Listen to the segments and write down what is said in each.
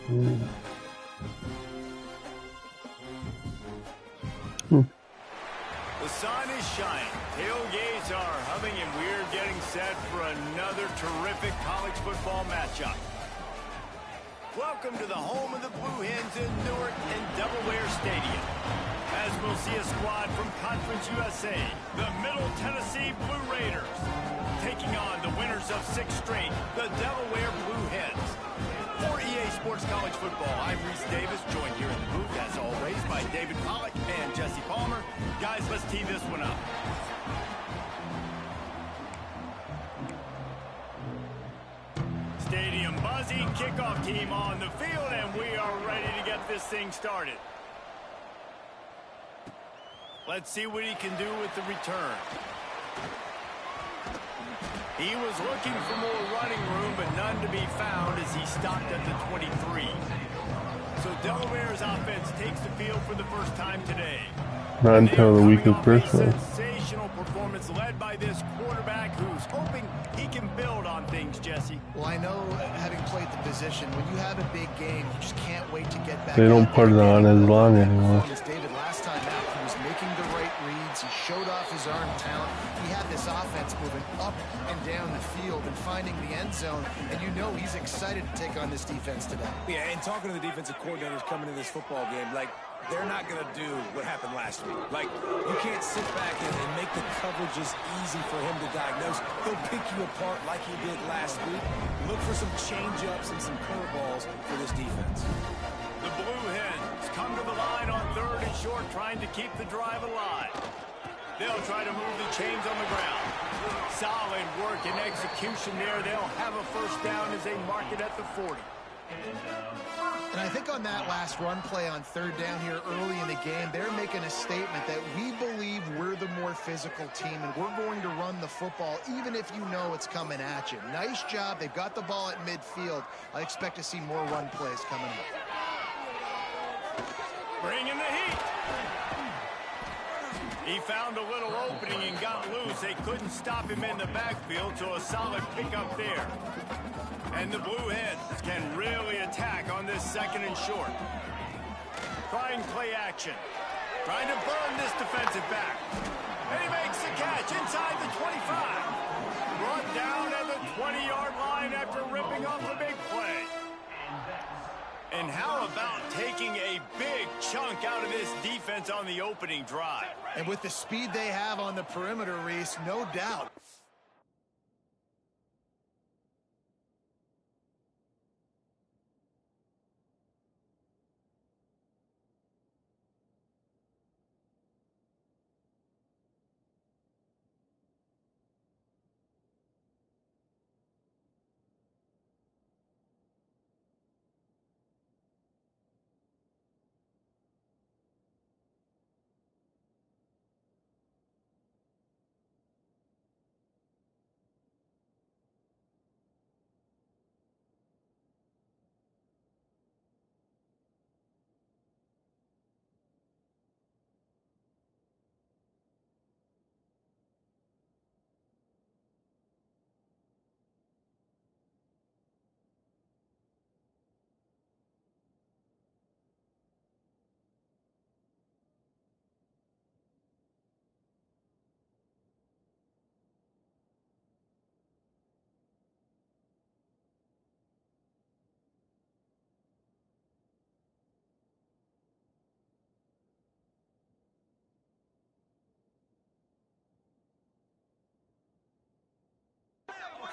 The sun is shining, tailgates are humming, and we're getting set for another terrific college football matchup. Welcome to the home of the Blue Hens in Newark and Delaware Stadium. As we'll see a squad from Conference USA, the Middle Tennessee Blue Raiders, taking on the winners of 6 straight, the Delaware Blue Hens. For EA Sports College Football, I'm Reese Davis, joined here in the booth, as always, by David Pollack and Jesse Palmer. Guys, let's tee this one up. Stadium buzzing, kickoff team on the field, and we are ready to get this thing started. Let's see what he can do with the return. He was looking for more running room, but none to be found as he stopped at the 23. So Delaware's offense takes the field for the first time today. Not until the week of Christmas. Sensational performance led by this quarterback who's hoping he can build on things, Jesse. Well, I know, having played the position, when you have a big game, you just can't wait to get back. They don't put it on as long anymore. David, last time out, he was making the right reads. He showed off his arm talent. He had this offense moving up and down the field and finding the end zone. And you know he's excited to take on this defense today. Yeah, and talking to the defensive coordinators coming into this football game, like, they're not going to do what happened last week. Like, you can't sit back and make the coverages easy for him to diagnose. He'll pick you apart like he did last week. Look for some change-ups and some curveballs for this defense. The Blue Hens come to the line on 3rd and short, trying to keep the drive alive. They'll try to move the chains on the ground. Solid work and execution there. They'll have a first down as they mark it at the 40. And I think on that last run play on 3rd down here early in the game, they're making a statement that we believe we're the more physical team and we're going to run the football even if you know it's coming at you. Nice job. They've got the ball at midfield. I expect to see more run plays coming up. Bringing the heat. He found a little opening and got loose. They couldn't stop him in the backfield, so a solid pickup there. And the Blue Hens can really attack on this 2nd and short. Trying play action. Trying to burn this defensive back. And he makes the catch inside the 25. Brought down at the 20-yard line after ripping off a big play. And how about taking a big chunk out of this defense on the opening drive? And with the speed they have on the perimeter, Reese, no doubt.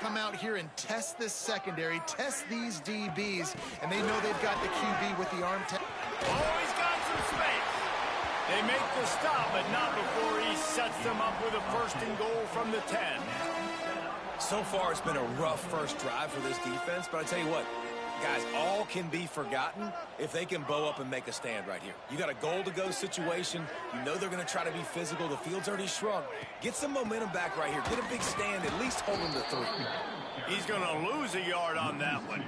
Come out here and test this secondary, test these DBs, and they know they've got the QB with the arm. Oh, he's got some space. They make the stop, but not before he sets them up with a 1st and goal from the 10. So far, it's been a rough first drive for this defense, but I tell you what, guys, all can be forgotten if they can bow up and make a stand right here. You got a goal-to-go situation. You know they're going to try to be physical. The field's already shrunk. Get some momentum back right here. Get a big stand. At least hold them to 3. He's going to lose a yard on that one.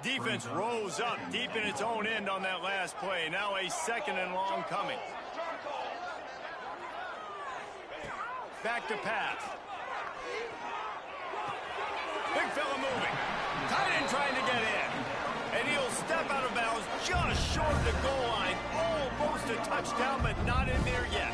Defense rolls up deep in its own end on that last play. Now a 2nd and long coming. Back to pass. Big fella moving. Tight end trying to get in. And he'll step out of bounds just short of the goal line. Almost a touchdown, but not in there yet.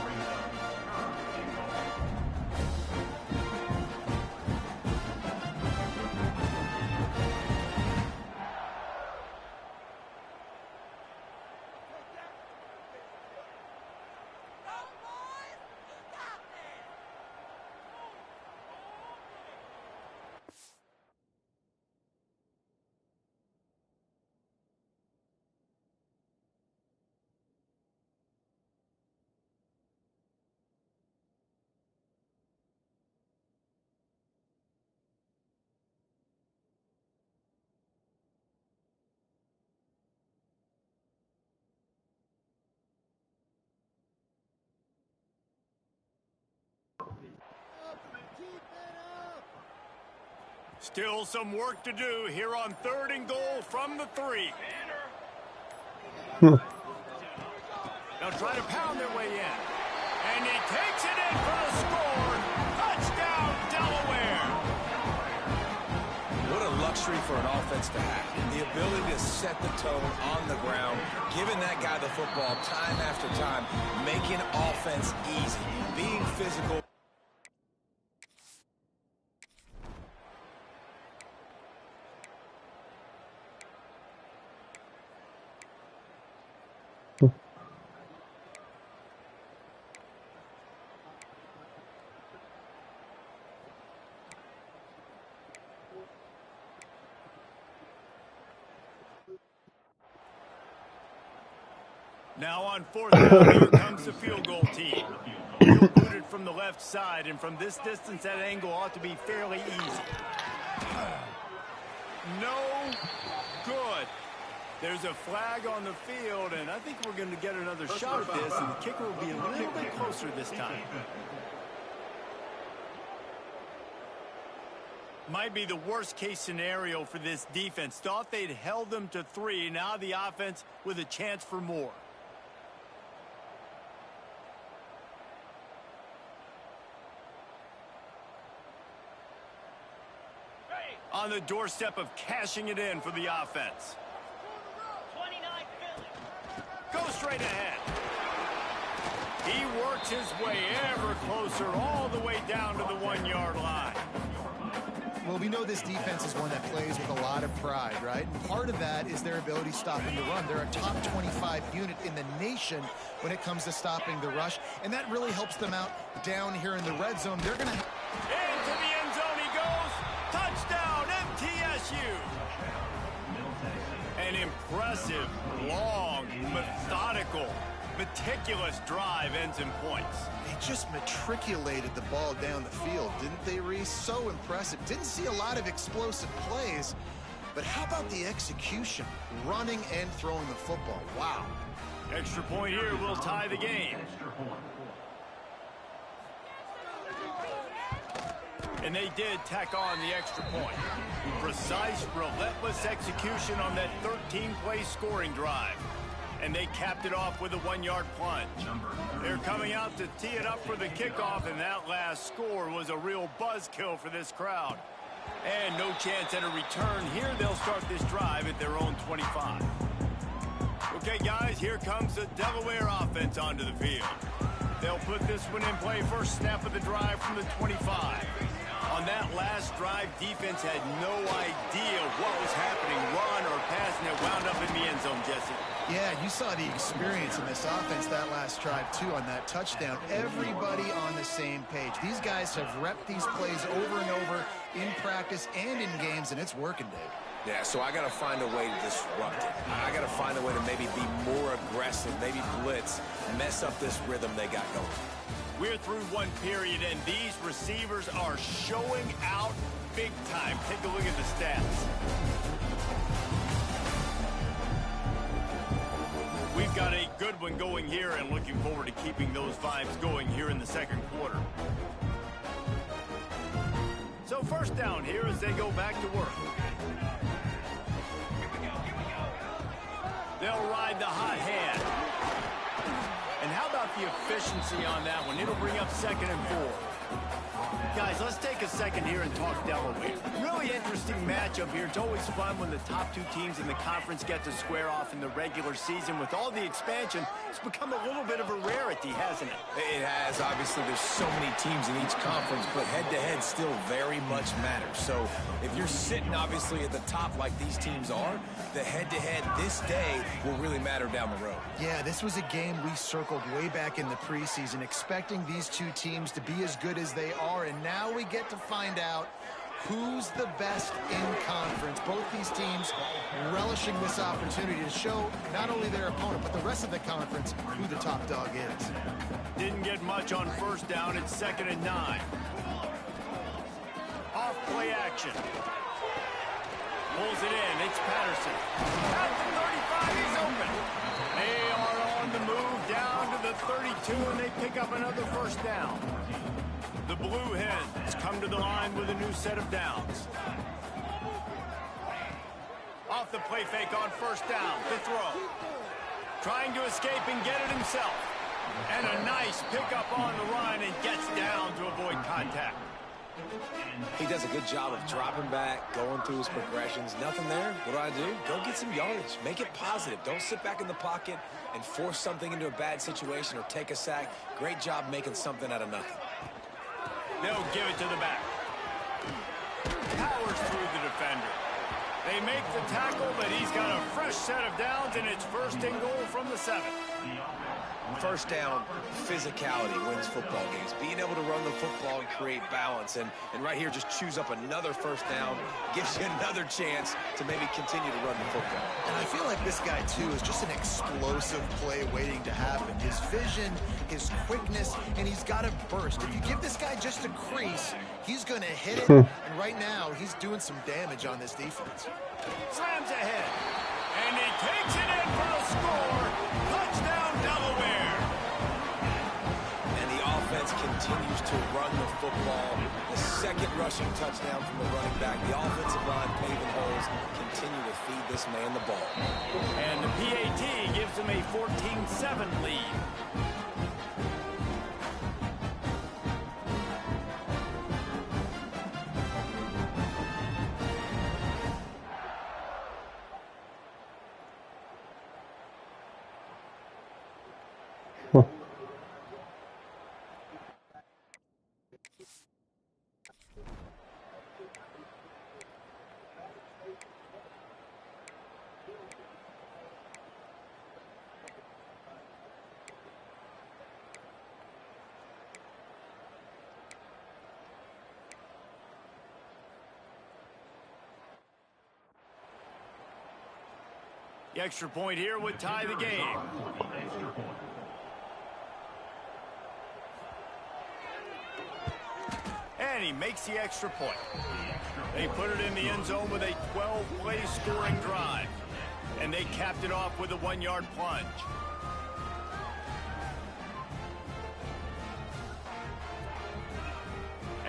Still some work to do here on 3rd and goal from the 3. They'll try to pound their way in. And he takes it in for the score. Touchdown, Delaware. What a luxury for an offense to have. The ability to set the tone on the ground, giving that guy the football time after time, making offense easy, being physical. Now on 4th down, here comes the field goal team. He'll boot it from the left side, and from this distance, that angle ought to be fairly easy. No good. There's a flag on the field, and I think we're going to get another shot at this, and the kicker will be a little bit closer this time. Might be the worst-case scenario for this defense. Thought they'd held them to 3. Now the offense with a chance for more. On the doorstep of cashing it in for the offense. Go straight ahead. He works his way ever closer all the way down to the 1-yard line. Well, we know this defense is one that plays with a lot of pride, right? And part of that is their ability stopping the run. They're a top 25 unit in the nation when it comes to stopping the rush, and that really helps them out down here in the red zone. They're going to... Into the end zone he goes. Touchdown, MTSU. An impressive, long, methodical, meticulous drive ends in points. They just matriculated the ball down the field, didn't they, Reese? So impressive. Didn't see a lot of explosive plays, but how about the execution? Running and throwing the football. Wow. Extra point here will tie the game. And they did tack on the extra point. Precise, relentless execution on that 13-play scoring drive. And they capped it off with a 1-yard plunge. They're coming out to tee it up for the kickoff, and that last score was a real buzzkill for this crowd. And no chance at a return here. They'll start this drive at their own 25. Okay, guys, here comes the Delaware offense onto the field. They'll put this one in play. First snap of the drive from the 25. On that last drive, defense had no idea what was happening, run or pass, and it wound up in the end zone, Jesse. Yeah, you saw the experience in this offense that last drive, too, on that touchdown. Everybody on the same page. These guys have repped these plays over and over in practice and in games, and it's working, Dave. Yeah, so I got to find a way to disrupt it. I got to find a way to maybe be more aggressive, maybe blitz, mess up this rhythm they got going. We're through one period, and these receivers are showing out big time. Take a look at the stats. We've got a good one going here, and looking forward to keeping those vibes going here in the second quarter. So first down here as they go back to work. They'll ride the hot hand. And how about the efficiency on that one? It'll bring up 2nd and 4. Guys, let's take a second here and talk Delaware. Really interesting match. matchup here. It's always fun when the top two teams in the conference get to square off in the regular season. With all the expansion, it's become a little bit of a rarity, hasn't it? It has. Obviously, there's so many teams in each conference, but head-to-head still very much matters. So if you're sitting, obviously, at the top like these teams are, the head-to-head this day will really matter down the road. Yeah, this was a game we circled way back in the preseason, expecting these two teams to be as good as they are, and now we get to find out who's the best in conference. Both these teams relishing this opportunity to show not only their opponent, but the rest of the conference who the top dog is. Didn't get much on first down. It's 2nd and 9. Off play action. Pulls it in. It's Patterson. At the 35, he's open. They are on the move down to the 32, and they pick up another first down. The Blue Hens come to the line with a new set of downs. Off the play fake on first down. The throw. Trying to escape and get it himself. And a nice pickup on the run and gets down to avoid contact. He does a good job of dropping back, going through his progressions. Nothing there. What do? Go get some yardage. Make it positive. Don't sit back in the pocket and force something into a bad situation or take a sack. Great job making something out of nothing. They'll give it to the back. Powers through the defender. They make the tackle, but he's got a fresh set of downs, and it's 1st and goal from the 7. First down, physicality wins football games. Being able to run the football and create balance. And right here, just choose up another first down. Gives you another chance to maybe continue to run the football. And I feel like this guy, too, is just an explosive play waiting to happen. His vision, his quickness, and he's got a burst. If you give this guy just a crease, he's going to hit it. And right now, he's doing some damage on this defense. Slams ahead. And he takes it in for the score. Touchdown, Delaware. And the offense continues to run the football. The 2nd rushing touchdown from the running back. The offensive line paving holes. Continue to feed this man the ball. And the PAT gives him a 14-7 lead. The extra point here would tie the game. And he makes the extra point. They put it in the end zone with a 12-play scoring drive. And they capped it off with a 1-yard plunge.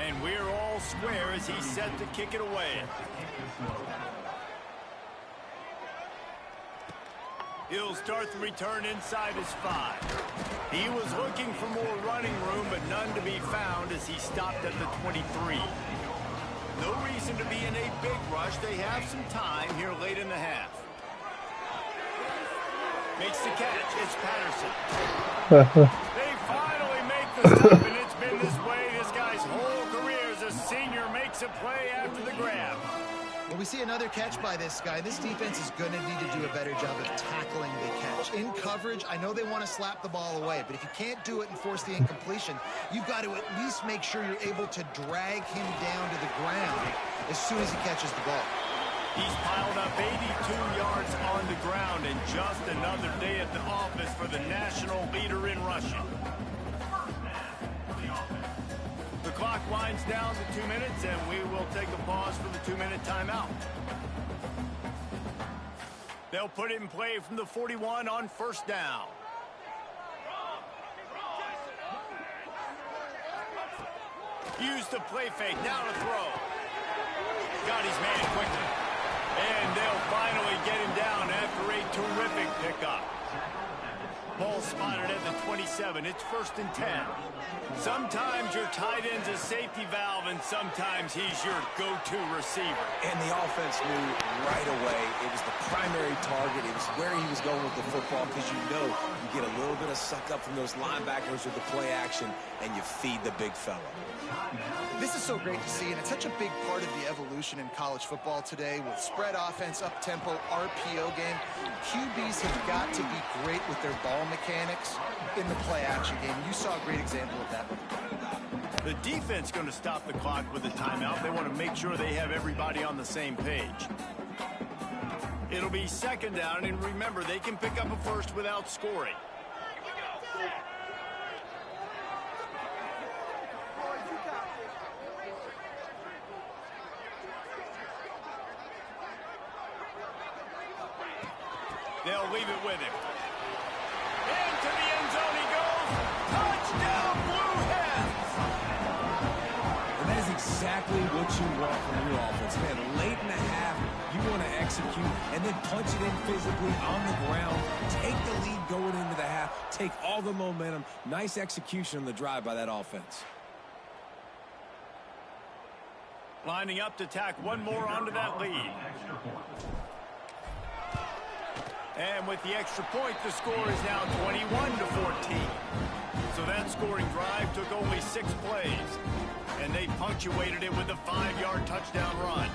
And we're all square as he's set to kick it away. He'll start the return inside his 5. He was looking for more running room, but none to be found as he stopped at the 23. No reason to be in a big rush. They have some time here late in the half. Makes the catch. It's Patterson. They finally make the stop, and it's been this way this guy's whole career as a senior. Makes a play after the grab. Well, we see another catch by this guy. This defense is going to need to do a better job of tackling the catch. In coverage, I know they want to slap the ball away, but if you can't do it and force the incompletion, you've got to at least make sure you're able to drag him down to the ground as soon as he catches the ball. He's piled up 82 yards on the ground, and just another day at the office for the national leader in rushing. The clock winds down to 2 minutes, and we will take a pause for the 2-minute timeout. They'll put it in play from the 41 on first down. Use the play fake, now to throw. Got his man quickly. And they'll finally get him down after a terrific pickup. Ball spotted at the 27. It's 1st and 10. Sometimes your tight end's a safety valve, and sometimes he's your go-to receiver. And the offense knew right away it was the primary target. It was where he was going with the football, because you know you get a little bit of suck up from those linebackers with the play action, and you feed the big fella. This is so great to see, and it's such a big part of the evolution in college football today with spread offense, up-tempo, RPO game. QBs have got to be great with their ball mechanics in the play-action game. You saw a great example of that. The defense going to stop the clock with a timeout. They want to make sure they have everybody on the same page. It'll be 2nd down, and remember, they can pick up a first without scoring. They'll leave it with him. Into the end zone he goes. Touchdown, Blue Hens! And that is exactly what you want from your offense. Man, late in the half, you want to execute and then punch it in physically on the ground. Take the lead going into the half. Take all the momentum. Nice execution on the drive by that offense. Lining up to tack one more onto that lead. And with the extra point, the score is now 21-14. So that scoring drive took only 6 plays. And they punctuated it with a 5-yard touchdown run.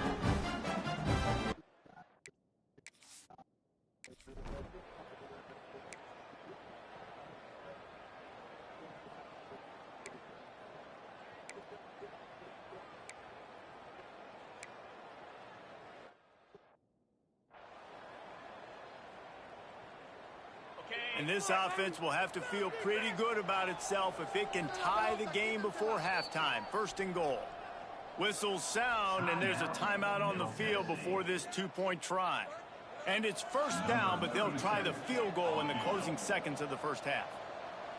And this offense will have to feel pretty good about itself if it can tie the game before halftime. 1st and goal. Whistles sound, and there's a timeout on the field before this 2-point try. And it's 1st down, but they'll try the field goal in the closing seconds of the 1st half.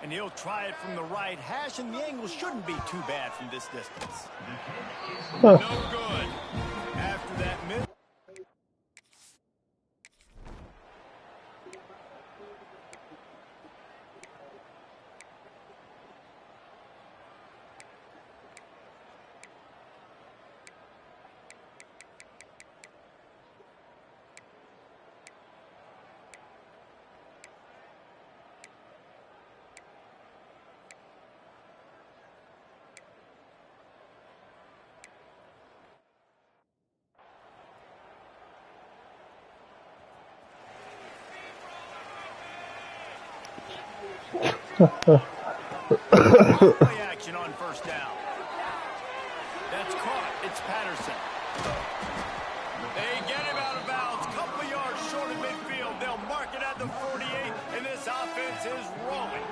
And he'll try it from the right hash, and the angle shouldn't be too bad from this distance. No good. After that miss. Play action on 1st down. That's caught. It's Patterson. They get him out of bounds. Couple yards short of midfield. They'll mark it at the 48, and this offense is rolling.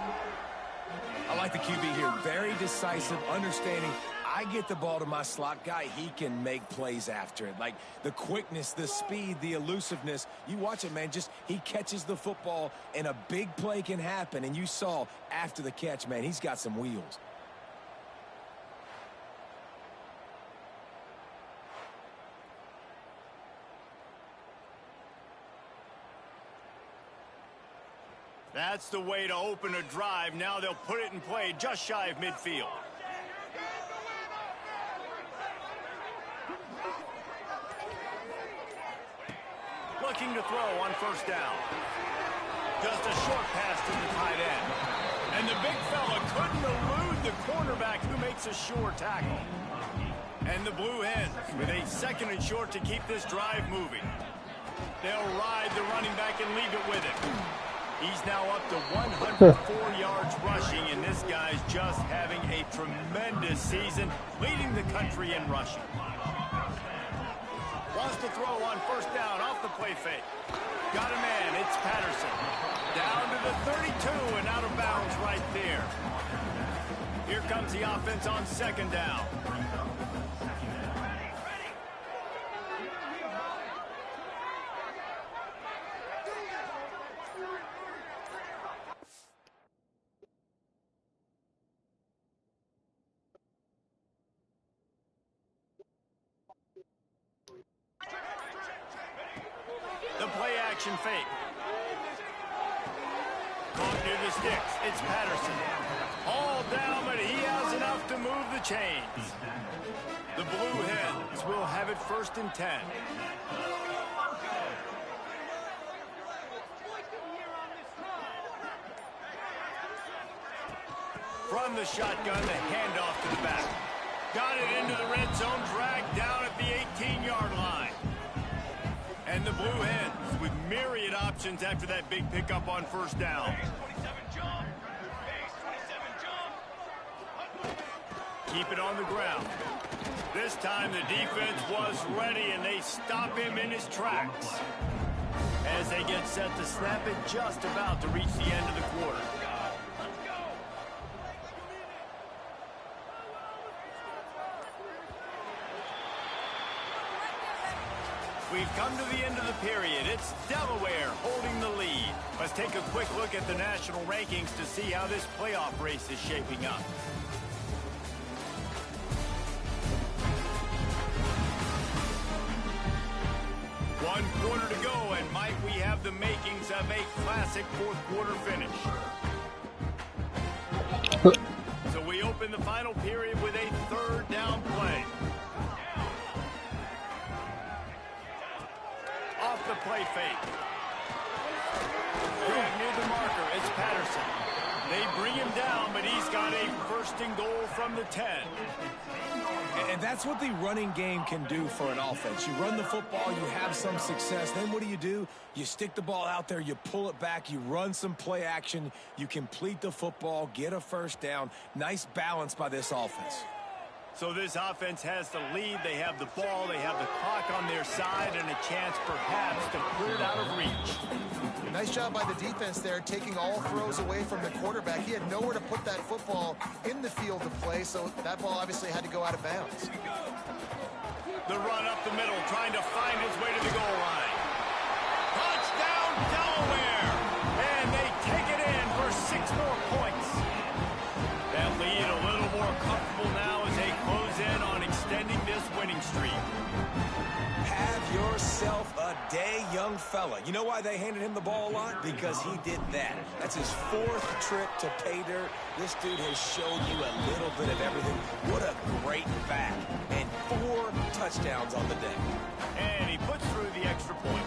I like the QB here. Very decisive, understanding. I get the ball to my slot guy, he can make plays after it. Like the quickness, the speed, the elusiveness. You watch it, man. Just he catches the football, and a big play can happen. And you saw after the catch, man, he's got some wheels. That's the way to open a drive. Now they'll put it in play just shy of midfield. Looking to throw on 1st down. Just a short pass to the tight end. And the big fella couldn't elude the cornerback who makes a sure tackle. And the Blue Hens with a 2nd and short to keep this drive moving. They'll ride the running back and leave it with him. He's now up to 104 yards rushing, and this guy's just having a tremendous season, leading the country in rushing. Wants to throw on 1st down off the play fake. Got a man. It's Patterson. Down to the 32 and out of bounds right there. Here comes the offense on 2nd down. The play action fake. Caught near the sticks. It's Patterson. All down, but he has enough to move the chains. The Blue Hens will have it 1st and 10. From the shotgun, the handoff to the back. Got it into the red zone, dragged down at the 18-yard line. And the Blue Hens with myriad options after that big pickup on 1st down. Keep it on the ground. This time the defense was ready, and they stop him in his tracks. As they get set to snap it, just about to reach the end of the quarter. We've come to the end of the period. It's Delaware holding the lead. Let's take a quick look at the national rankings to see how this playoff race is shaping up. One quarter to go, and might we have the makings of a classic fourth-quarter finish. So we open the final period with a 3rd down play. Off the play fake. Grab near the marker. It's Patterson. They bring him down, but he's got a 1st and goal from the 10. And that's what the running game can do for an offense. You run the football, you have some success. Then what do? You stick the ball out there, you pull it back, you run some play action, you complete the football, get a 1st down. Nice balance by this offense. So this offense has the lead. They have the ball. They have the clock on their side and a chance perhaps to clear it out of reach. Nice job by the defense there, taking all throws away from the quarterback. He had nowhere to put that football in the field of play, so that ball obviously had to go out of bounds. The run up the middle, trying to find his way to the goal line. Touchdown, Delaware! And they take it in for 6 more points. That lead a little more comfortable now as they close in on extending this winning streak. Have yourself a day, young fella. You know why they handed him the ball a lot? Because he did that. That's his 4th trip to pay dirt. This dude has shown you a little bit of everything. What a great back. And 4 touchdowns on the day. And he puts through the extra point.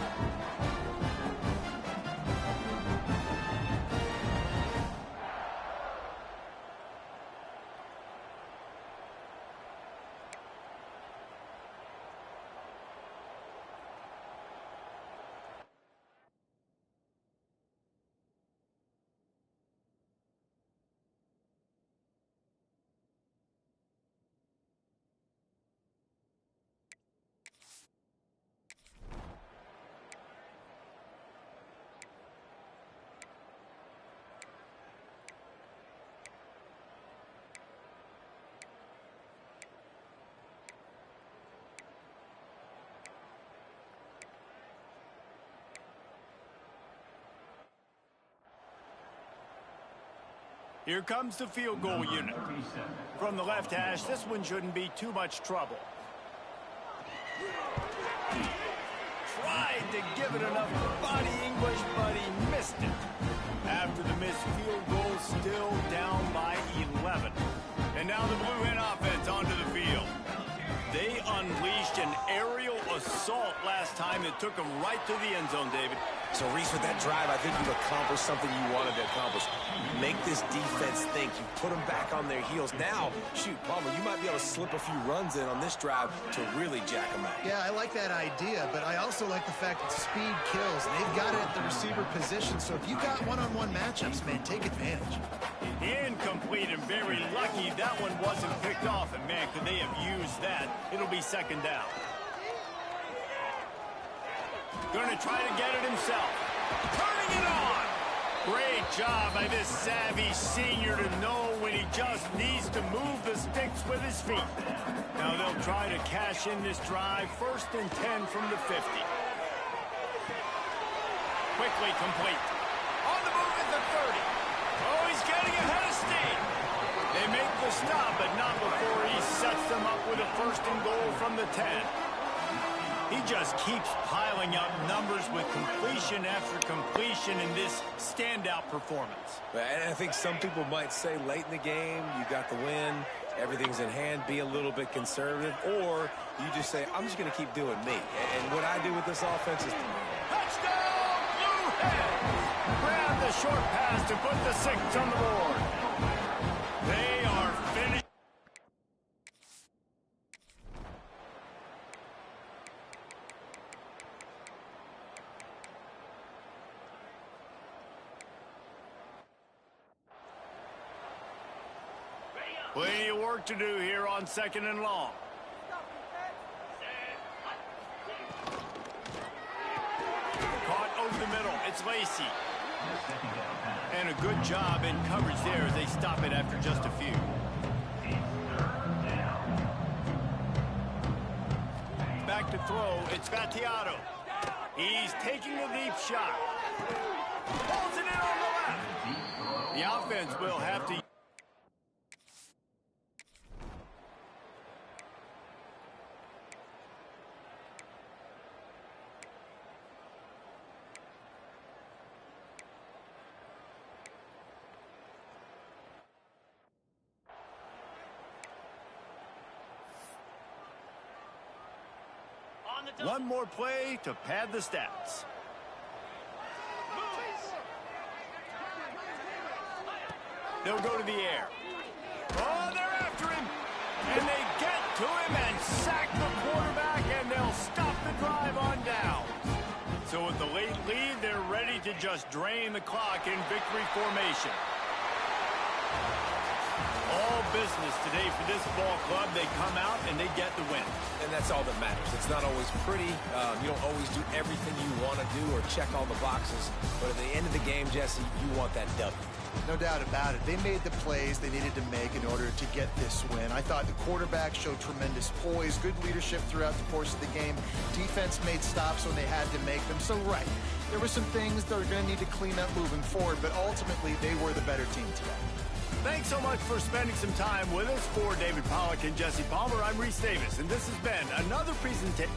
Here comes the field goal unit. From the left hash, this one shouldn't be too much trouble. Tried to give it enough body English, but he missed it. After the missed field goal, still down by 11. And now the Blue Hen offense onto the field. They unleashed an aerial assault last time that took them right to the end zone, David. So, Reese, with that drive, I think you've accomplished something you wanted to accomplish. Make this defense think. You put them back on their heels. Now, shoot, Palmer, you might be able to slip a few runs in on this drive to really jack them up. Yeah, I like that idea, but I also like the fact that speed kills. And they've got it at the receiver position, so if you got one-on-one matchups, man, take advantage. Incomplete and very lucky that one wasn't picked off. And, man, could they have used that? It'll be 2nd down. Going to try to get it himself. Turning it on. Great job by this savvy senior to know when he just needs to move the sticks with his feet. Now they'll try to cash in this drive. 1st and 10 from the 50. Quickly complete. On the move at the 30. Oh, he's getting ahead of steam. They make the stop, but not before he sets them up with a 1st and goal from the 10. He just keeps piling up numbers with completion after completion in this standout performance. And I think some people might say late in the game, you got the win, everything's in hand, be a little bit conservative, or you just say, I'm just going to keep doing me. And what I do with this offense is... Touchdown, Blue Hens! Grab the short pass to put the 6 on the board. They are finished. Plenty of work to do here on 2nd and long. Caught over the middle. It's Lacey. And a good job in coverage there as they stop it after just a few. Back to throw. It's Battiato. He's taking a deep shot. Pulls it in on the left. The offense will have to... One more play to pad the stats. They'll go to the air. Oh, they're after him. And they get to him and sack the quarterback, and they'll stop the drive on down. So with the late lead, they're ready to just drain the clock in victory formation. All business today for this ball club. They come out and they get the win. And that's all that matters. It's not always pretty. You don't always do everything you want to do or check all the boxes. But at the end of the game, Jesse, you want that W. No doubt about it. They made the plays they needed to make in order to get this win. I thought the quarterback showed tremendous poise, good leadership throughout the course of the game. Defense made stops when they had to make them. So, right, there were some things that are going to need to clean up moving forward, but ultimately they were the better team today. Thanks so much for spending some time with us. For David Pollack and Jesse Palmer, I'm Reese Davis, and this has been another presentation.